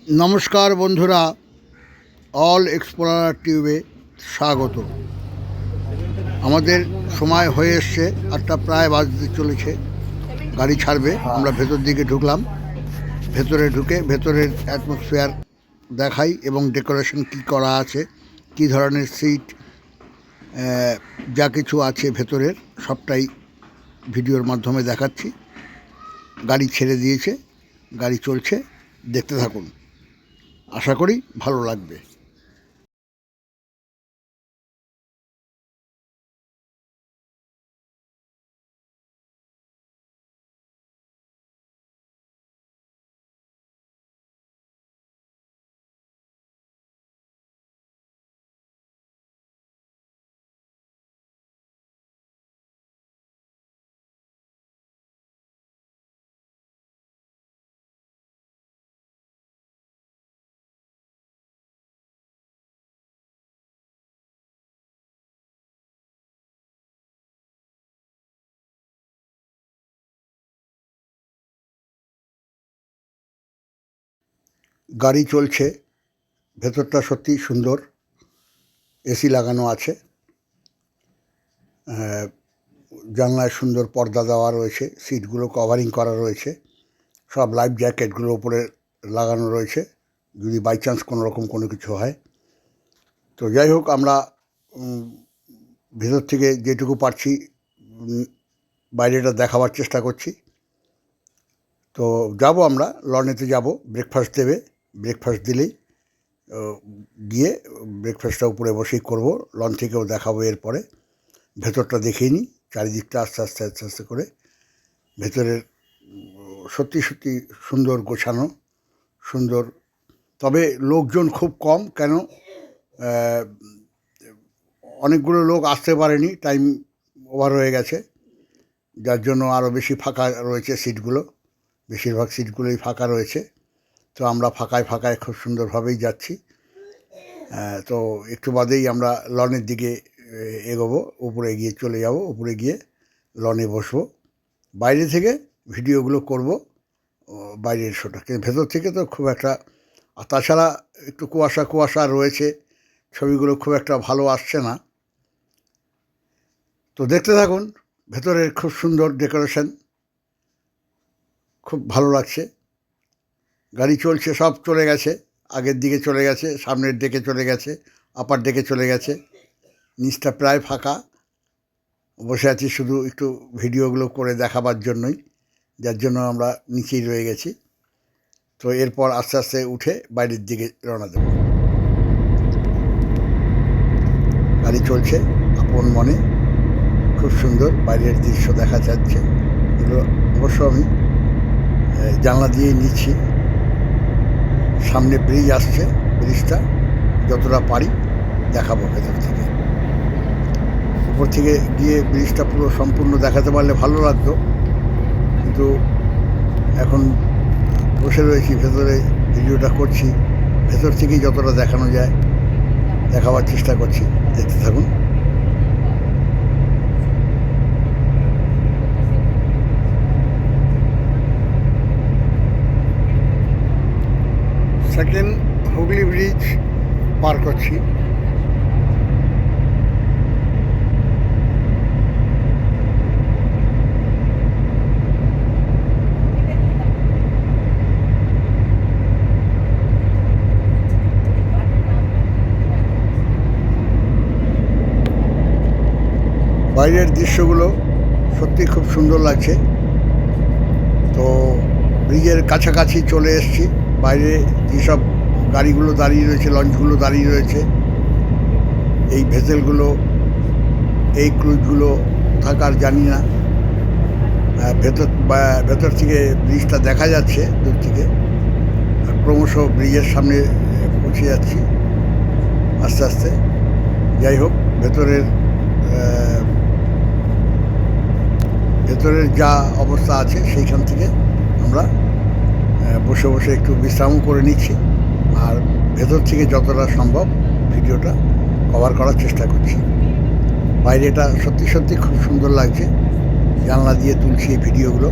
নমস্কার বন্ধুরা, all explorer টিউবে স্বাগত। আমাদের সময় হয়ে এসছে, 8টা প্রায় বাজতে চলেছে। গাড়ি ছাড়বে, আমরা ভেতর দিকে ঢুকলাম। ভেতরে ঢুকে ভেতরের অ্যাটমসফিয়ার দেখাই এবং ডেকোরেশন কী করা আছে, কী ধরনের সিট, যা কিছু আছে ভেতরের সবটাই ভিডিওর মাধ্যমে দেখাচ্ছি। গাড়ি ছেড়ে দিয়েছে, গাড়ি চলছে, দেখতে থাকুন, আশা করি ভালো লাগবে। গাড়ি চলছে, ভেতরটা সত্যি সুন্দর, এসি লাগানো আছে, জানলায় সুন্দর পর্দা দেওয়া রয়েছে, সিটগুলো কভারিং করা রয়েছে, সব লাইফ জ্যাকেটগুলো ওপরে লাগানো রয়েছে যদি বাই চান্স কোনো রকম কোনো কিছু হয়। তো যাই হোক, আমরা ভেতর থেকে যেটুকু পারছি বাইরেটা দেখাবার চেষ্টা করছি। তো যাব, আমরা লনেতে যাব, ব্রেকফাস্ট দেবে, ব্রেকফাস্ট দিলেই গিয়ে ব্রেকফাস্টটা উপরে বসেই করব, লন থেকেও দেখাবো। এরপরে ভেতরটা দেখিয়ে নিই, চারিদিকটা আস্তে আস্তে আস্তে আস্তে করে। ভেতরের সত্যি সত্যি সুন্দর গোছানো, সুন্দর, তবে লোকজন খুব কম। কেন, অনেকগুলো লোক আসতে পারেনি, টাইম ওভার হয়ে গেছে, যার জন্য আরও বেশি ফাঁকা রয়েছে সিটগুলো, বেশিরভাগ সিটগুলোই ফাঁকা রয়েছে। তো আমরা ফাঁকায় ফাঁকায় খুব সুন্দরভাবেই যাচ্ছি। তো একটু বাদেই আমরা লনের দিকে এগোবো, উপরে গিয়ে চলে যাব, উপরে গিয়ে লনে বসবো। বাইরে থেকে ভিডিওগুলো করব, বাইরের শোটা, কিন্তু ভেতর থেকে তো খুব একটা, আর তাছাড়া একটু কুয়াশা কুয়াশা রয়েছে, ছবিগুলো খুব একটা ভালো আসছে না। তো দেখতে থাকুন, ভেতরের খুব সুন্দর ডেকোরেশন, খুব ভালো লাগছে। গাড়ি চলছে, সব চলে গেছে, আগের দিকে চলে গেছে, সামনের দিকে চলে গেছে, আপার দিকে চলে গেছে, নিচটা প্রায় ফাঁকা। বসে আছি শুধু একটু ভিডিওগুলো করে দেখাবার জন্যই, যার জন্য আমরা নিচেই রয়ে গেছি। তো এরপর আস্তে আস্তে উঠে বাইরের দিকে রওনা দেব। গাড়ি চলছে আপন মনে, খুব সুন্দর বাইরের দৃশ্য দেখা যাচ্ছে। এগুলো অবশ্য আমি জানলা দিয়েই নিচ্ছি। সামনে ব্রিজ আসছে, ব্রিজটা যতটা পারি দেখাবো ভেতর থেকে। উপর থেকে গিয়ে ব্রিজটা পুরো সম্পূর্ণ দেখাতে পারলে ভালো লাগতো, কিন্তু এখন বসে রয়েছি ভেতরে, ভিডিওটা করছি, ভেতর থেকেই যতটা দেখানো যায় দেখাবার চেষ্টা করছি, দেখতে থাকুন। সেকেন্ড হুগলি ব্রিজ পার করছি। বাইরের দৃশ্যগুলো সত্যি খুব সুন্দর লাগছে। তো ব্রিজের কাছাকাছি চলে এসেছি। বাইরে যেসব গাড়িগুলো দাঁড়িয়ে রয়েছে, লঞ্চগুলো দাঁড়িয়ে রয়েছে, এই ভেসেলগুলো, এই ক্রুজগুলো থাকার জানি না। ভেতর থেকে ব্রিজটা দেখা যাচ্ছে দূর থেকে, ক্রমশ ব্রিজের সামনে পৌঁছে যাচ্ছি আস্তে আস্তে। যাই হোক, ভেতরের যা অবস্থা আছে সেইখান থেকে আমরা বসে বসে একটু বিশ্রামও করে নিচ্ছি, আর ভেতর থেকে যতটা সম্ভব ভিডিওটা কভার করার চেষ্টা করছি। বাইরেটা সত্যি সত্যি খুব সুন্দর লাগছে, জানলা দিয়ে তুলছি এই ভিডিওগুলো।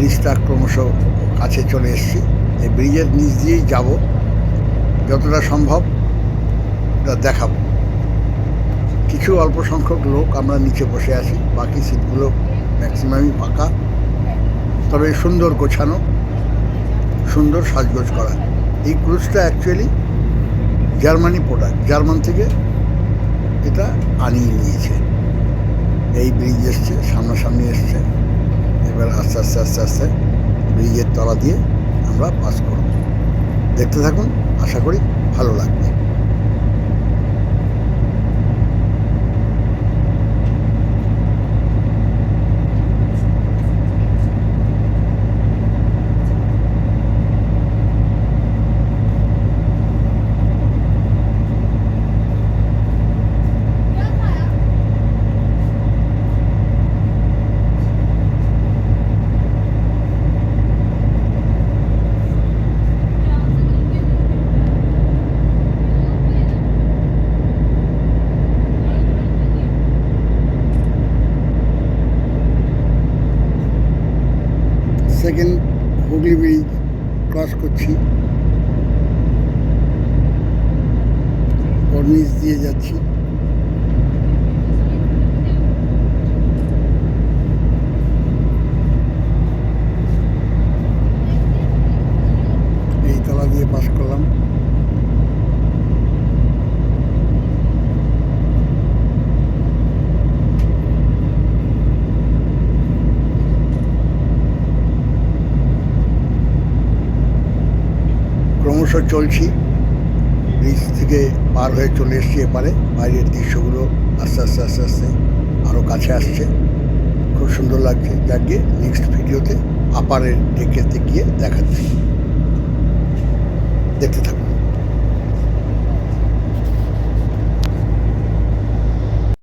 ব্রিজটা ক্রমশ কাছে চলে এসেছি। এই ব্রিজের নিচ দিয়েই যাব, যতটা সম্ভব তা দেখাবো। কিছু অল্প সংখ্যক লোক আমরা নিচে বসে আছি, বাকি সিটগুলো ম্যাক্সিমামই ফাঁকা, তবে সুন্দর গোছানো, সুন্দর সাজগোজ করা। এই ক্রুজটা অ্যাকচুয়ালি জার্মানি প্রোডাক্ট, জার্মান থেকে এটা আনিয়ে নিয়েছে। এই ব্রিজ এসছে, সামনাসামনি এসছে, এবার আস্তে আস্তে আস্তে আস্তে ব্রিজের তলা দিয়ে আমরা পাস করব। দেখতে থাকুন, আশা করি ভালো লাগবে। সেকেন্ড হুগলি ব্রিজ ক্রস করছি, ওর নিচ দিয়ে যাচ্ছি। এই তলা দিয়ে পাস করলাম। ক্রমশ চলছি, ব্রিজ থেকে পার হয়ে চলে এসছি এপারে। বাইরের দৃশ্যগুলো আস্তে আস্তে আস্তে আস্তে আরও কাছে আসছে, খুব সুন্দর লাগছে। যাকে নেক্সট ভিডিওতে আপারের ডেকেতে গিয়ে দেখাচ্ছি।